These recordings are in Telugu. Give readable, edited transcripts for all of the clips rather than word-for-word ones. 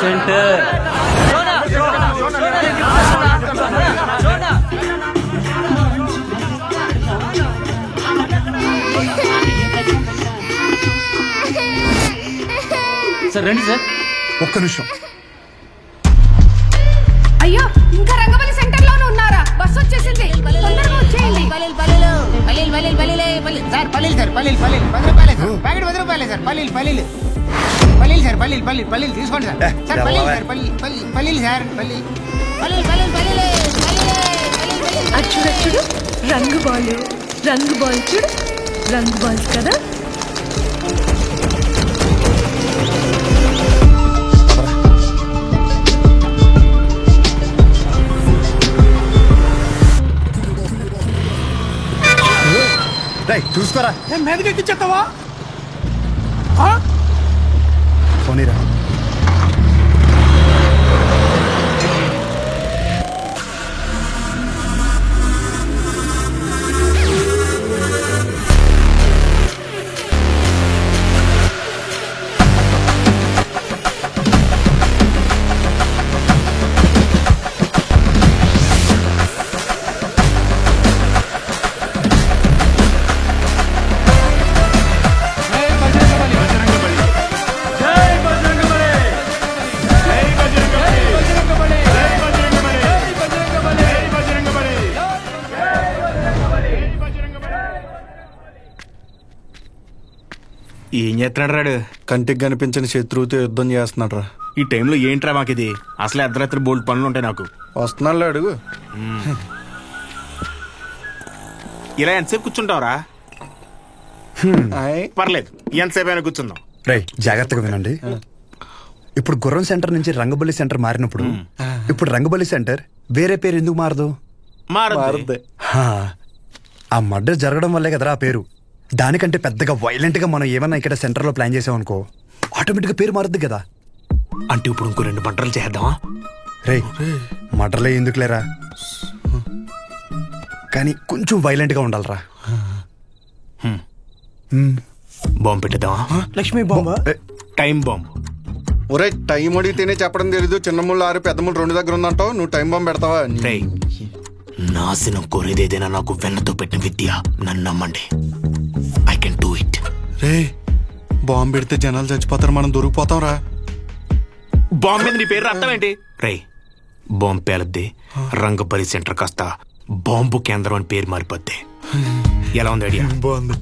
సెంటర్. సార్ రండి సార్. ఒక్క నిమిషం. అయ్యో ఇంకా రంగబలి సెంటర్ లోనే ఉన్నారా? బస్ వచ్చేసింది, తొందరగా వచ్చేయండి. సార్ పల్లీలు సార్, పల్లీలు 10 రూపాయలే సార్, ప్యాకెట్ 10 రూపాయలే సార్. పల్లీలు సార్, పల్లీలు తీసుకోండి సార్. సార్ పల్లీలు సార్, పల్లీలు సార్, పల్లీలు. చూడు చూడు, రంగు బాల్ చూడు, రంగు బాల్స్ కదా. చూసుకోరా, మీదకి ఎక్కిచ్చేస్తావా? పోనీరా. ఏం చేస్తున్నాడు రాడు? కంటికి కనిపించిన శత్రువుతో యుద్ధం చేస్తున్నాడు రా. ఈ టైంలో ఏంట్రా మాకిది? అసలు అర్ధరాత్రి బోల్డ్ పనులు ఉంటాయి నాకు. వస్తున్నాడు అడుగు. ఇలా ఎంతసేపు కూర్చుంటావురా? పర్లేదు, ఎంతసేపు అయినా కూర్చుందాం. రేయ్ జాగ్రత్తగా వినండి. ఇప్పుడు గుర్రం సెంటర్ నుంచి రంగబలి సెంటర్ మారినప్పుడు ఇప్పుడు రంగబలి సెంటర్ వేరే పేరు ఎందుకు మారదు? మారదు. ఆ మర్డర్ జరగడం వల్లే కదరా ఆ పేరు. దానికంటే పెద్దగా వైలెంట్ గా మనం ఏమన్నా ఇక్కడ సెంటర్ లో ప్లాన్ చేసామనుకో ఆటోమేటిక్ గా పేరు మారుద్ది కదా. అంటే ఇప్పుడు ఇంకో 2 మర్డర్లు చేద్దామా? రే మర్డర్లే ఎందుకు లేరా, కానీ కొంచెం వైలెంట్ గా ఉండాలరా. బాంబు పెట్టేద్దామా? లక్ష్మీ బాంబా? Time bomb. ఒరే టైం అడిగితేనే చెప్పడం తెలీదు. చిన్న ముళ్ళు 6 పెద్ద ముళ్ళు 2 దగ్గర ఉందంటావు, నువ్వు టైం బాంబు పెడతావా? నాశనం కోరేదేదైనా నాకు వెన్నతో పెట్టిన విద్య, నన్ను నమ్మండి. I can do it. Ray bomb పెడితే జనాలు చచ్చిపోతారు, మనం దొరికిపోతాం రా. బాంబు మీద నీ పేరు అర్థం ఏంటి? రే బాంబు పేలద్ది, రంగబలి సెంటర్ కాస్త బాంబు కేంద్రం అని పేరు మారిపోద్ది. ఎలా ఉంది ఐడియా? బాగుంది.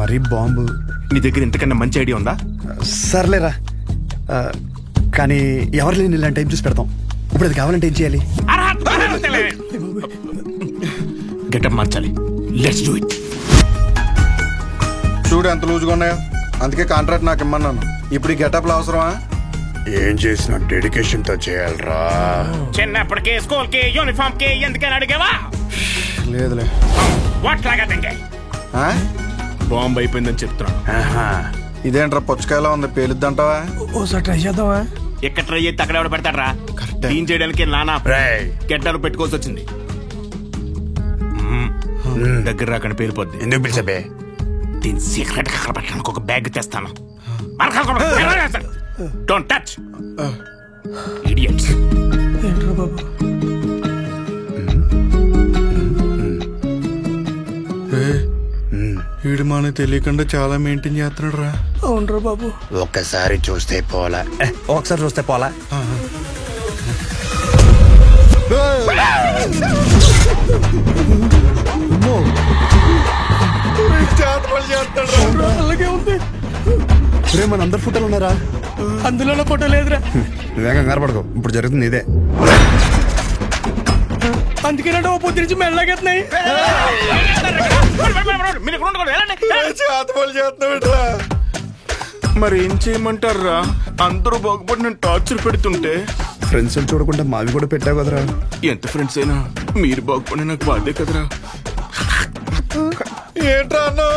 మరి బాంబు నీ దగ్గర ఇంతకన్నా మంచి ఐడియా ఉందా? సర్లేరా, కానీ ఎవరు లేని ఇలాంటి టైం చూసి పెడతాం. ఇప్పుడు అది కావాలంటే ఏం చేయాలి? గెటప్ మార్చాలి. Let's do it. చూడు ఎంత లూజ్గా ఉన్నాయో, అందుకే కాంట్రాక్ట్ నాకు ఇమ్మన్నాను. ఇప్పుడు ఈ గెటప్లు అవసరమా? ఏం చేసినా డెడికేషన్ తో చేయాలరా. చిన్నప్పటికే స్కూల్ కి యూనిఫామ్ కి ఎందుకని అడిగావా? లేదులే. బాంబు అయిపోయిందని చెప్తున్నాను. ఇదేంట్రా పుచ్చకాయలా ఉంది, పేలుద్దంటావా? ఓసారి ట్రై చేద్దామా? ఎక్కడ ట్రై చేస్తే అక్కడ ఎవడ పెడతాడరా? క్లీన్ చేయడానికి నానా గెడ్డలు పెట్టుకోవాల్సి వచ్చింది. దగ్గర రాకుండా పేలిపోద్ది. ఎందుకు పిలిచబే? దీని సీక్రెట్ అక్కడ పెట్టడానికి ఒక బ్యాగ్ తెస్తాను. Don't touch idiots. ఏంట్రా బాబు? వీడు మనకు తెలియకుండా చాలా మెయింటైన్ చేస్తున్నాడు రా. అవునరా బాబు. ఒక్కసారి చూస్తే పోలా, ఒకసారి చూస్తే పోలా. అలాగే ఉంది. మన అందరు ఫోటోలు ఉన్నారా? అందులో ఫోటో లేదురా. వేగం కనపడకు, ఇప్పుడు జరుగుతుంది ఇదే. అందుకే పొద్దు నుంచి మెల్లగెత్తున్నాయి. మరి ఏం చేయమంటారా? అందరూ బాగుపడి నేను టార్చర్ పెడుతుంటే ఫ్రెండ్స్ చూడకుండా మావి కూడా పెట్టావు కదరా. ఎంత ఫ్రెండ్స్ అయినా మీరు బాగుపడి నాకు బాధే కదరా. ఏంట్రా అన్నా?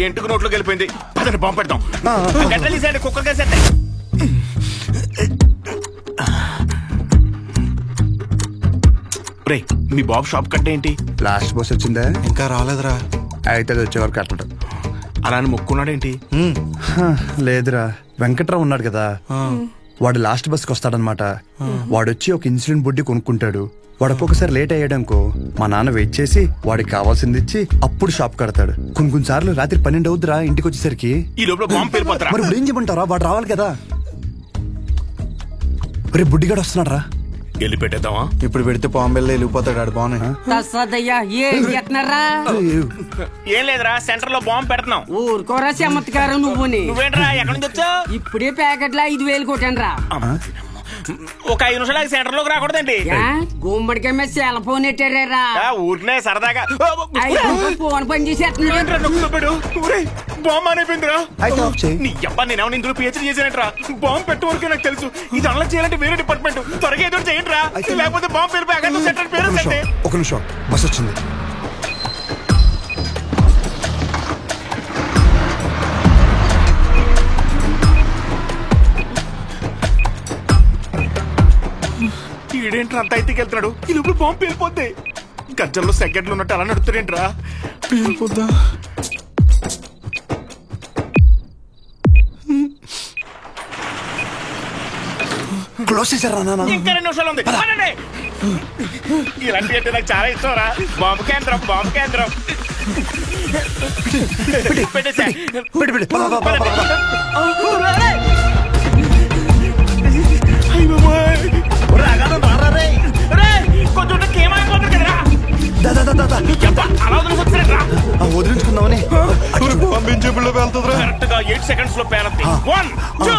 ఎంటుకు నోట్లోకి వెళ్ళిపోయింది. పదండి బాంబు పెడతాం. కుక్కర్ కేసేస్తే రే మీ బాబు షాప్ కట్ట ఏంటి? లాస్ట్ బస్ వచ్చిందా? ఇంకా రాలేదురా. అయితే అది వచ్చేవారు కట్టడు. అలా అని మొక్కున్నాడేంటి? లేదురా, వెంకట్రావు ఉన్నాడు కదా, వాడు లాస్ట్ బస్కి వస్తాడనమాట. వాడొచ్చి ఒక ఇన్సులిన్ బుడ్డి కొనుక్కుంటాడు. వాడు ఒక్కొక్కసారి లేట్ అయ్యాడనుకో, మా నాన్న వెయిట్ చేసి వాడికి కావాల్సింది ఇచ్చి అప్పుడు షాప్ కడతాడు. కొన్ని సార్లు రాత్రి 12 అవుద్దిరా ఇంటికి వచ్చేసరికి. ఈ లోపల బాంబు పేలిపోతారా? మరి ఇప్పుడు ఏం చెప్పంటారా, వాడు రావాలి కదా. రేపు బుడ్డిగాడు వస్తున్నాడు రా. వెళ్ళి పెట్టేద్దామా? ఇప్పుడు పెడితే బాంబెల్లో వెళ్ళిపోతాడు ఆడు. బాగున్నాయి. ఏం లేదురా, సెంటర్ లో బాంబు పెడుతున్నాం. ఊరుకోరా చమత్కారం నువ్వేంట్రా, ఎక్కడి నుంచి వచ్చావు? ఇప్పుడే ప్యాకెట్లో 5,000 కొట్టాను రా. ఒక 5 నిమిషాలు సెంటర్ లోకి రాకూడదండి. గుమ్మడికాయ మీద సెల్ ఫోన్ ఎట్టారా? ఊరినే సరదాగా ఫోన్ పని చేసేస్తున్నాడు. బాంబు అనిపోయిందిరా. అయితే ఆఫ్ చేయి. నీ అబ్బా, నేను ఇందులో పిహెచ్డీ చేశానంటరా. బాంబు పెట్టే వరకే నాకు తెలుసు. ఇది అన్లాక్ చేయాలంటే వేరే డిపార్ట్మెంట్. త్వరగా ఏదో చేయండి రా, లేకపోతే బాంబు పేరు సెంటర్ పేరు. ఒక నిమిషం, బస్ వచ్చింది. ఈడేంట్రా అంత అయితే వెళ్తున్నాడు? ఈ లోపల బాంబు పేలిపోద్ది. గజ్జల్లో సెకండ్లు ఉన్నట్టు అలా నడుతున్నాడేంట్రా? పేలిపోద్దా? క్లోజ్ చేశారా నాన్న? ఇంకా 2 నిమిషాలు ఉంది. ఇలాంటి అంటే నాకు చాలా ఇష్టం రా. బాంబు కేంద్రం, బాంబు కేంద్రం. పెట్టేసా. వదిలించుకుందామని కరెక్ట్ గా 8 seconds లో పేరద్ది. 1 2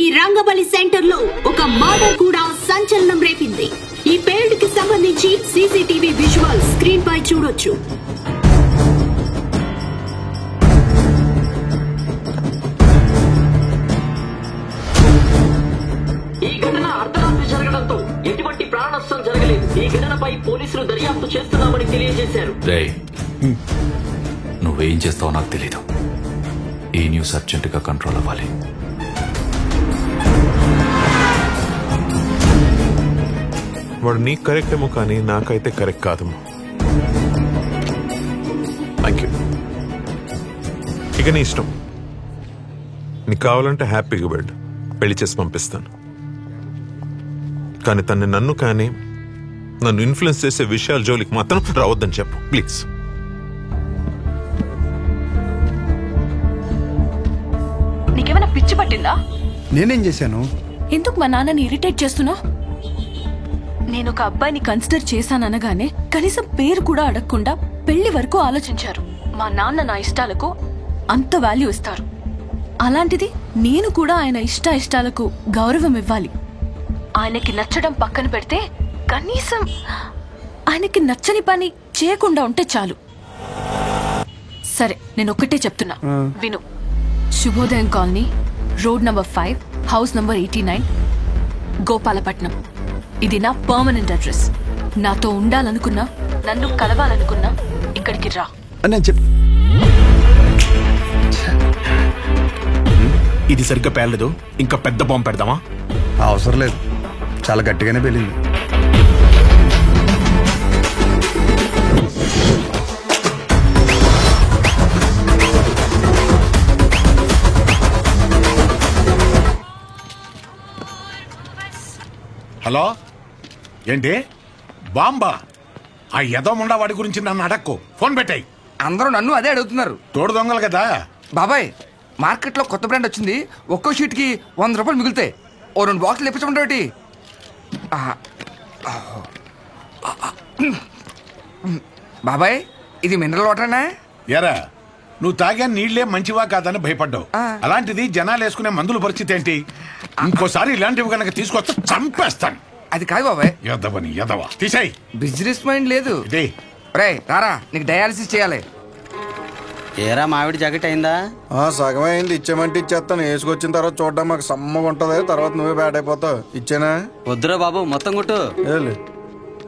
ఈ రంగబలి సెంటర్ లో ఒక మర్డర్ కూడా సంచలనం రేపింది. ఈ పేల్డ్ కి సంబంధించి సీసీటీవీ విజువల్ స్క్రీన్ పై చూడొచ్చు. ఈ ఘటన అర్ధరాత్రి జరగడంతో ఎటువంటి ప్రాణ నష్టం జరగలేదు. ఈ ఘటనపై పోలీసులు దర్యాప్తు చేస్తున్నామని తెలియజేశారు. నువ్వేం చేస్తావో నాకు తెలీదు. ఈ న్యూస్ అర్జెంట్ గా కంట్రోల్ అవ్వాలి. వాడు నీకు కరెక్ట్ ఏమో, కానీ నాకైతే కరెక్ట్ కాదేమో. Thank you. ఇక నీ ఇష్టం. నీకు కావాలంటే హ్యాపీగా పెళ్లి చేసి పంపిస్తాను. కానీ తన్ని నన్ను ఇన్ఫ్లుయెన్స్ చేసే విషయాల జోలికి మాత్రం రావద్దని చెప్పు ప్లీజ్. నీకేమైనా పిచ్చి పట్టిందా? నేనేం చేశాను? ఎందుకు మా నాన్నని ఇరిటేట్ చేస్తున్నా? నేను ఒక అబ్బాయిని కన్సిడర్ చేశాననగానే కనీసం పేరు కూడా అడగకుండా పెళ్లి వరకు ఆలోచించారు. మా నాన్న నా ఇష్టాలకు అంత వాల్యూ ఇస్తారు. అలాంటిది నేను కూడా ఆయన ఇష్టాలకు గౌరవం ఇవ్వాలి. ఆయనకి నచ్చడం పక్కన పెడితే కనీసం ఆయనకి నచ్చని పని చేయకుండా ఉంటే చాలు. సరే, నేను ఒక్కటే చెప్తున్నా, విను. శుభోదయం colony, road number 5, house number 89, Gopalapatnam. ఇది నా పర్మనెంట్ అడ్రస్. నాతో ఉండాలనుకున్నా, నన్ను కలవాలనుకున్నా ఇక్కడికి రా. ఇది సరిగ్గా పేర్లేదు. ఇంకా పెద్ద బాంబు పెడదామా? అవసరం లేదు, చాలా గట్టిగానే పేలింది. హలో, ఏంటి బాంబా? ఆ యదోముండా వాడి గురించి నన్ను అడక్కు, ఫోన్ పెట్టాయి. అందరూ నన్ను అదే అడుగుతున్నారు. తోడు దొంగలు కదా బాబాయ్. మార్కెట్లో కొత్త బ్రాండ్ వచ్చింది. ఒక్కో షీట్కి 100 రూపాయలు మిగులుతాయి. ఓ 2 బాక్సులు తెప్పించమంటే. బాబాయ్, ఇది మినరల్ వాటరేనా? ఎరా, నువ్వు తాగే నీళ్లే మంచివా కాదని భయపడ్డావు. అలాంటిది జనాలు వేసుకునే మందుల పరిస్థితి ఏంటి? ఇంకోసారి ఇలాంటివి కనుక తీసుకొస్తే చంపేస్తాను. అది కాదు బాబాయ్. ఎదవని ఎదవా, తీసేయ్. బిజినెస్ మైండ్ లేదు. రే రారా, నీకు డయాలసిస్ చేయాలి. ఏరా మామిడి జాకెట్ అయిందా? సగం అయింది. ఇచ్చేమంటే ఇచ్చేస్తాను. వేసుకొచ్చిన తర్వాత చూడడం మాకు సమ్మగా ఉంటది. తర్వాత నువ్వే బ్యాడ్ అయిపోతావు. ఇచ్చేనా? వద్దురా బాబు, మొత్తం కొట్టు.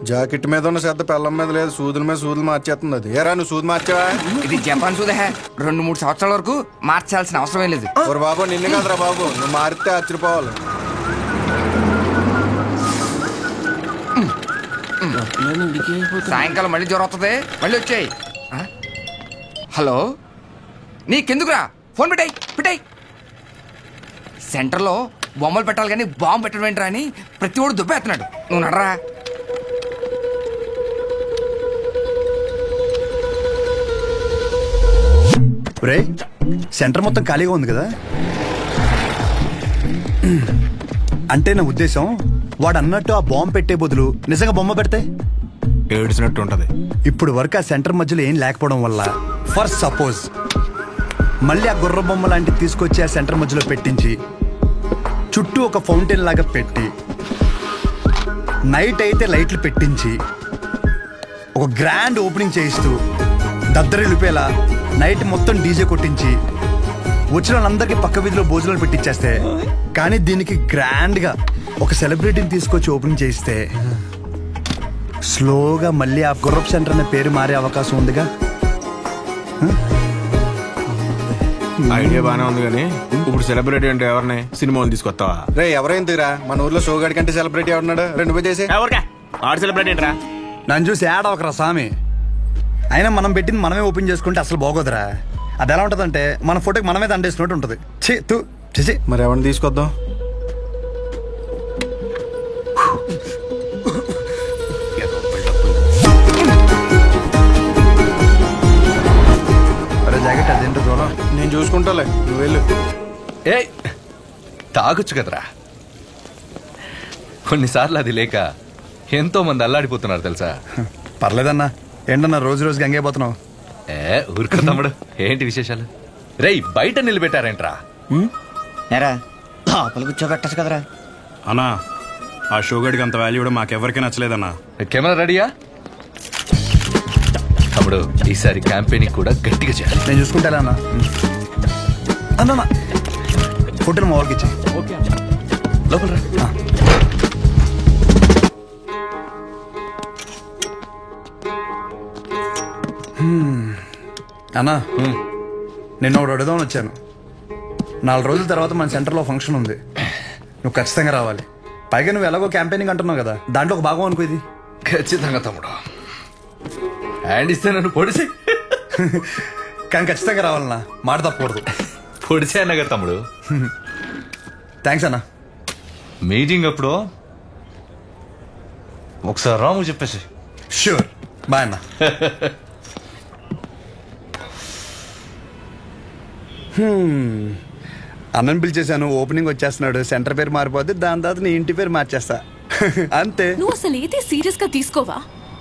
జాకెట్ మీద ఉన్న శ్రద్ధ పెళ్ళం మీద లేదు. సూదుల మీద సూదులు మార్చేస్తుంది అది. ఏరా నువ్వు సూది మార్చావా? ఇది జపాన్ సూదే. 2-3 సంవత్సరాల వరకు మార్చాల్సిన అవసరం లేదు. ఓరు బాబు, నిన్ను కాదురా బాబు, నువ్వు మారితే ఆశ్చర్యపోవాలి. సాయంకాలం మళ్ళీ జ్వరం వస్తుంది. మళ్ళీ వచ్చాయి. హలో, నీకెందుకురా ఫోన్ పెట్టాయి. సెంటర్లో బొమ్మలు పెట్టాలి కానీ బాంబు పెట్టడం ఏంట్రా అని ప్రతి ఒడు దుబ్బేస్తున్నాడు. నువ్వు నడరా. రే, సెంటర్ మొత్తం ఖాళీగా ఉంది కదా. అంటే నా ఉద్దేశం, వాడు అన్నట్టు ఆ బాంబు పెట్టే బదులు నిజంగా బొమ్మ పెడితే ఏడ్చినట్టు ఉంటది. ఇప్పుడు వరకు ఆ సెంటర్ మధ్యలో ఏం లేకపోవడం వల్ల ఫర్ సపోజ్ మళ్ళీ ఆ గుర్ర బొమ్మ లాంటివి తీసుకొచ్చి ఆ సెంటర్ మధ్యలో పెట్టించి చుట్టూ ఒక ఫౌంటైన్ లాగా పెట్టి నైట్ అయితే లైట్లు పెట్టించి ఒక గ్రాండ్ ఓపెనింగ్ చేయిస్తూ దద్దరిల్లిపోయేలా నైట్ మొత్తం డీజే కొట్టించి వచ్చిన వాళ్ళందరికీ పక్క వీధిలో భోజనాలు పెట్టించేస్తే, కానీ దీనికి గ్రాండ్ గా ఒక సెలబ్రిటీని తీసుకొచ్చి ఓపెనింగ్ చేయిస్తే స్లోగా మళ్ళీ ఆ గుర్రప్ సెంటర్ అనే పేరు మారే అవకాశం ఉందిగా. ఐడియా బానే ఉంది కానీ ఇప్పుడు సెలబ్రిటీ అంటే ఎవరిని సినిమాలు తీసుకొస్తావా? రే ఎవరైందిరా, మన ఊర్లో షోగాడి కంటే సెలబ్రిటీ ఎవరున్నాడు? 2 చేసి ఆడు సెలబ్రిటీ ఏంట్రా? నన్ను చూసి యాడ్ అవకరా స్వామి. అయినా మనం పెట్టింది మనమే ఓపెన్ చేసుకుంటే అసలు బాగోదురా. అది ఎలా ఉంటదంటే మన ఫోటోకి మనమే దండేసినట్టు ఉంటది. మరి ఎవరిని తీసుకొద్దాం? జాకెట్ అదేంటో చూడం, నేను చూసుకుంటాలే, నువ్వు వెళ్ళు. ఏ తాగొచ్చు కదరా. కొన్నిసార్లు అది లేక ఎంతో మంది అల్లాడిపోతున్నారు తెలుసా. పర్లేదన్నా. ఏంటన్నా రోజు రోజు గంగైపోతున్నావు? ఊరుకో తమ్ముడు, ఏంటి విశేషాలు? రేయ్, బయట నిలబెట్టారేంట్రా? కూర్చోబెట్టచ్చు కదరా అన్నా. ఆ షోగడికి అంత వాల్యూ కూడా మాకెవరికి నచ్చలేదన్నా. కెమెరా రెడీయా తమ్ముడు? ఈసారి క్యాంపెయినింగ్ కూడా గట్టిగా చేయాలి. నేను చూసుకుంటా అన్న. అన్న ఫోటోలు మా వాళ్ళకి ఇచ్చి లోపల రా. అన్నా, నిన్న ఒకటి అడుగుదామని వచ్చాను. 4 రోజుల తర్వాత మన సెంటర్లో ఫంక్షన్ ఉంది. నువ్వు ఖచ్చితంగా రావాలి. పైగా నువ్వు ఎలాగో క్యాంపెయినింగ్ అంటున్నావు కదా, దాంట్లో ఒక భాగం అనుకో ఇది. ఖచ్చితంగా తమ్ముడు, హ్యాండ్ ఇస్తే నన్ను పొడిసి. కానీ ఖచ్చితంగా రావాలన్నా, మాట తప్పకూడదు. పొడిసే అన్న కదా తమ్ముడు. థ్యాంక్స్ అన్నా. మీటింగ్ అప్పుడు ఒకసారి రాము చెప్పేసి. షూర్, బాయ్ అన్నా. అన్నని పిలిచేశాను, ఓపెనింగ్ వచ్చేస్తున్నాడు. సెంటర్ పేరు మారిపోద్ది, దాని తర్వాత నీ ఇంటి పేరు మార్చేస్తా. అంతే. నువ్వు అసలు ఏది సీరియస్ గా తీసుకోవా?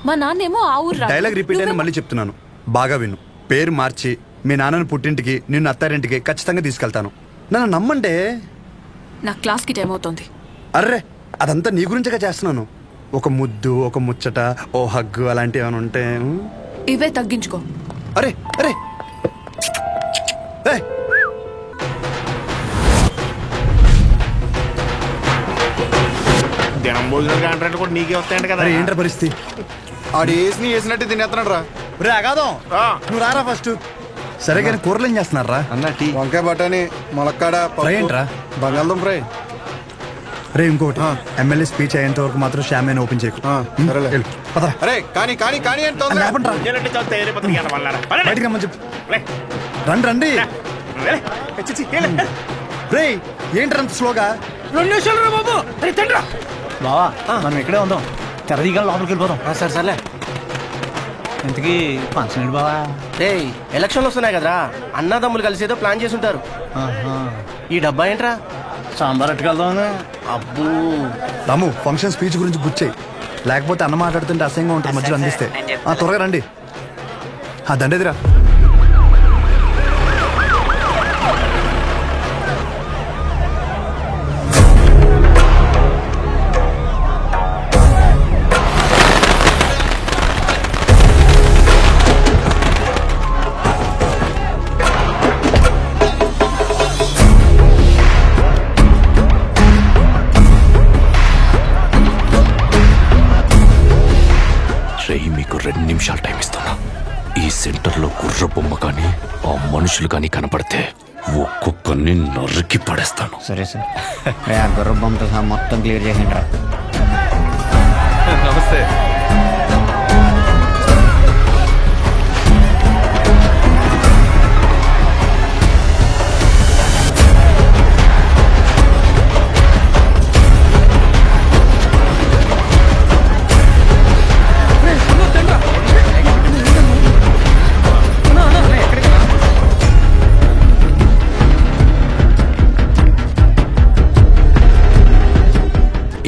మా నాన్నేమో ఆ ఊరు డైలాగ్ రిపీట్ అయినా మళ్ళీ చెప్తున్నాను, బాగా విను. పేరు మార్చి మీ నాన్నని పుట్టింటికి, నిన్ను అత్తారింటికి ఖచ్చితంగా తీసుకెళ్తాను. నన్ను నమ్మంటే. నా క్లాస్ కి టైం అవుతుంది. అర్రే, అదంతా నీ గురించగా చేస్తున్నాను. ఒక ముద్దు, ఒక ముచ్చట, ఓ హగ్గు అలాంటివి ఏమైనా ఉంటే ఇవే తగ్గించుకో. అరే అరే, దినం భోజనం కాంట్రాక్ట్ కూడా నీకే వస్తాయంట కదా. ఏంట్రా పరిస్థితి? ఆడు వేసినట్టు తినేస్తున్నాడు రా. రే అగాదం, నువ్వు రారా ఫస్ట్. సరే కానీ కూరలు ఏం చేస్తున్నారా? వంకాయ బఠానీ, ములక్కాడ, ఏంట్రా? బంగాళదుంప ఫ్రై. రే ఇంకోటి, ఎమ్మెల్యే స్పీచ్ అయ్యేంత వరకు మాత్రం షామేన్ ఓపెన్ చేయకు. అరే కానీ కానీ కానీ బయటికి రమ్మని చెప్పు. రండి రండి. రే ఏంట్రా అంత స్లోగా? 2 నిమిషాలు రా బాబు. బావా, మనం ఇక్కడే ఉందాం. తెరదీగా లోపలికి వెళ్ళిపోదాం. సరే సర్లే. ఇంతకీ ఫంక్షన్ ఏంటి బావా? ఎలక్షన్లు వస్తున్నాయి కదరా, అన్నదమ్ములు కలిసి ఏదో ప్లాన్ చేసి ఉంటారు. ఈ డబ్బా ఏంట్రా? సాంబార్ అట్టుకెళ్దాం. అబ్బో రాము, ఫంక్షన్ స్పీచ్ గురించి గుర్చేయి, లేకపోతే అన్న మాట్లాడుతుంటే అసహ్యంగా ఉంటుంది మధ్యలో అందిస్తే. త్వరగా రండి. దండేదిరా. మనుషులు కానీ కనపడితే ఒక్కొక్కరిని నరికి పడేస్తాను. సరే సార్, గుర్ర బొమ్మతో సహా మొత్తం క్లియర్ చేసిండ్రా. నమస్తే.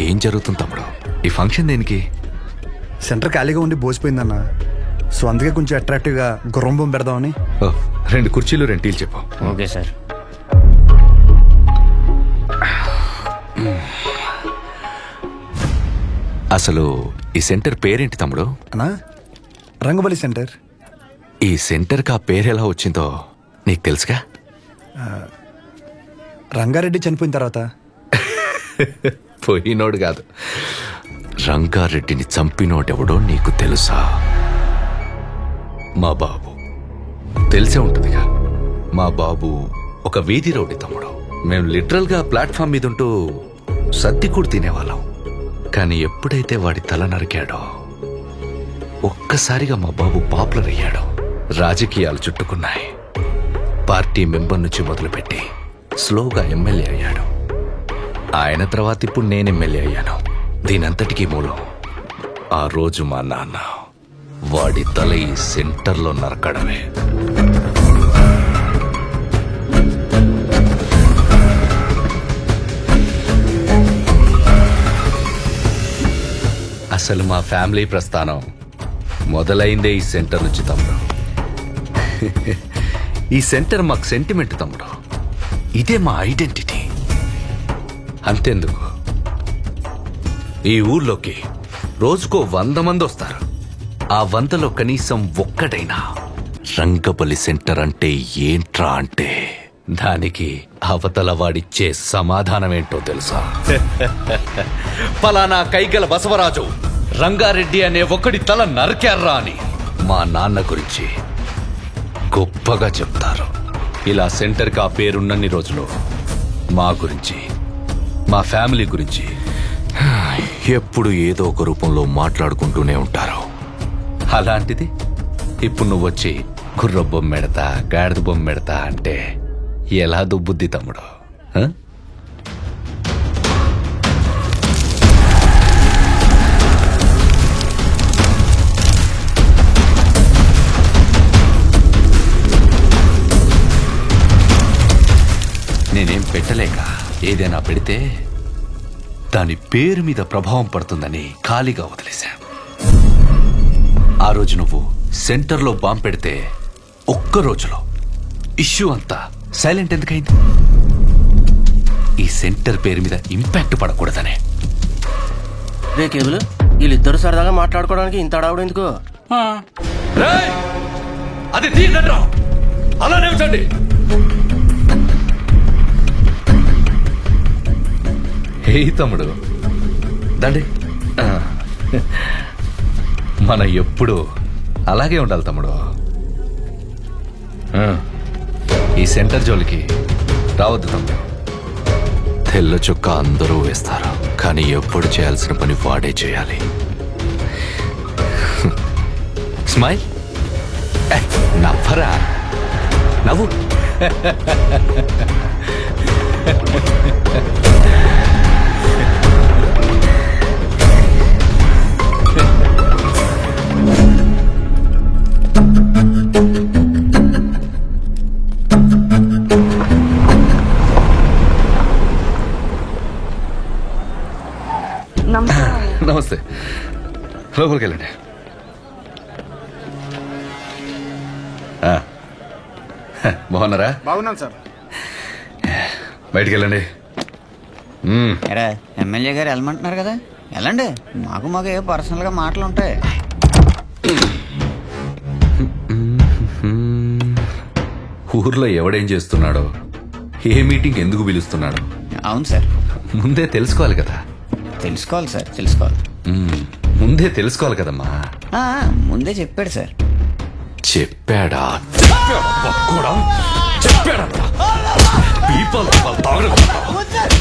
ఏం జరుగుతుంది తమ్ముడు? ఈ ఫంక్షన్ దేనికి? సెంటర్ ఖాళీగా ఉండి బోసిపోయిందన్న, సో అందుకే కొంచెం అట్రాక్టివ్గా గుర్రం బొమ్మ పెడదామని. 2 కుర్చీలు 2 టీలు చెప్పు. Okay sir. అసలు ఈ సెంటర్ పేరేంటి తమ్ముడు? అన్నా, రంగబలి సెంటర్. ఈ సెంటర్కి ఆ పేరు ఎలా వచ్చిందో నీకు తెలుసుగా? రంగారెడ్డి చనిపోయిన తర్వాత. పోయినోడు కాదు, రంగారెడ్డిని చంపినోడెవడో నీకు తెలుసా? మా బాబు. తెలిసే ఉంటుందిగా. మా బాబు ఒక వీధి రౌడీ తమ్ముడు. మేము లిటరల్ గా ప్లాట్ఫామ్ మీద ఉంటూ సద్ది కూడా తినేవాళ్ళం. కానీ ఎప్పుడైతే వాడి తల నరికాడో ఒక్కసారిగా మా బాబు పాపులర్ అయ్యాడు. రాజకీయాలు చుట్టుకున్నాయి. పార్టీ మెంబర్ నుంచి మొదలుపెట్టి స్లోగా ఎమ్మెల్యే అయ్యాడు. ఆయన తర్వాత ఇప్పుడు నేను ఎమ్మెల్యే అయ్యాను. దీనంతటికీ మూలం ఆ రోజు మా నాన్న వాడి తల ఈ సెంటర్లో నరకడమే. అసలు మా ఫ్యామిలీ ప్రస్థానం మొదలైందే ఈ సెంటర్ నుంచి తమ్ముడు. ఈ సెంటర్ మాకు సెంటిమెంట్ తమ్ముడు. ఇదే మా ఐడెంటిటీ. అంతెందుకు, ఈ ఊర్లోకి రోజుకో 100 మంది వస్తారు. ఆ 100లో కనీసం ఒక్కడైనా రంగబలి సెంటర్ అంటే ఏంట్రా అంటే దానికి అవతల వాడిచ్చే సమాధానం ఏంటో తెలుసా? పలానా కైగల బసవరాజు రంగారెడ్డి అనే ఒకడి తల నరికారా అని మా నాన్న గురించి గొప్పగా చెప్తారు. ఇలా సెంటర్కి ఆ పేరున్నన్ని రోజులు మా గురించి, మా ఫ్యామిలీ గురించి ఎప్పుడు ఏదో ఒక రూపంలో మాట్లాడుకుంటూనే ఉంటారు. అలాంటిది ఇప్పుడు నువ్వు వచ్చి గుర్ర బొమ్మ పెడతా, గాడిద బొమ్మ పెడతా అంటే ఎలా దుబ్బుద్ది తమ్ముడు? నేనేం పెట్టలేక ఏదైనా పెడితే దాని పేరు మీద ప్రభావం పడుతుందని ఖాళీగా వదిలేశా. ఆ రోజు నువ్వు సెంటర్లో బాంబు పెడితే ఒక్క రోజులో ఇష్యూ అంతా సైలెంట్ ఎందుకైంది? ఈ సెంటర్ పేరు మీద ఇంపాక్ట్ పడకూడదనే. రే కేబుల్, వీళ్ళిద్దరు సరదాగా మాట్లాడుకోవడానికి ఇంత అడావుడు ఎందుకు? అది తీయండిరా, అలానే ఉంచండి. హే తమ్ముడు, దండి. మన ఎప్పుడు అలాగే ఉండాలి తమ్ముడు. ఈ సెంటర్ జోలికి రావద్దు తమ్ముడు. తెల్ల చొక్కా అందరూ వేస్తారు, కానీ ఎప్పుడు చేయాల్సిన పని వాడే చేయాలి. స్మైల్, నవ్వరా, నవ్వు. నమస్తే, లోపలికి వెళ్ళండి. బాగున్నారా? బాగున్నాను సార్. బయటికి వెళ్ళండి. ఎమ్మెల్యే గారు వెళ్ళమంటున్నారు కదా, వెళ్ళండి. మాకు ఏ పర్సనల్గా మాటలు ఉంటాయి. ఊర్లో ఎవడేం చేస్తున్నాడో, ఏ మీటింగ్ ఎందుకు పిలుస్తున్నాడో అవును సార్, ముందే తెలుసుకోవాలి కదా. తెలుసుకోవాలి సార్, తెలుసుకోవాలి. ముందే తెలుసుకోవాలి కదమ్మా. ముందే చెప్పాడు సార్. చెప్పాడా పక్కోడా చెప్పాడంట పీపల్ తాగడం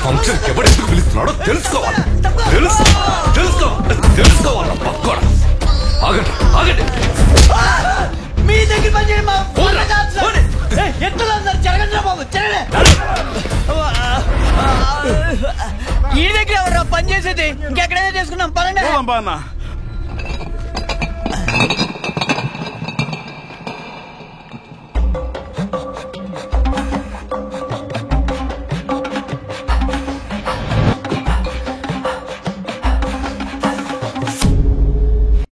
ఫంక్షన్ ఎవరెందుకు పిలుస్తున్నాడో తెలుసుకోవాలి తెలుసుకోవాలి పక్కోడా ఆగండి ఆగండి మీ దగ్గర పని జరగండి బాబు ఈ దగ్గర ఎవరు పని చేసేది ఇంకెక్కడైనా చేసుకున్నాం పదండి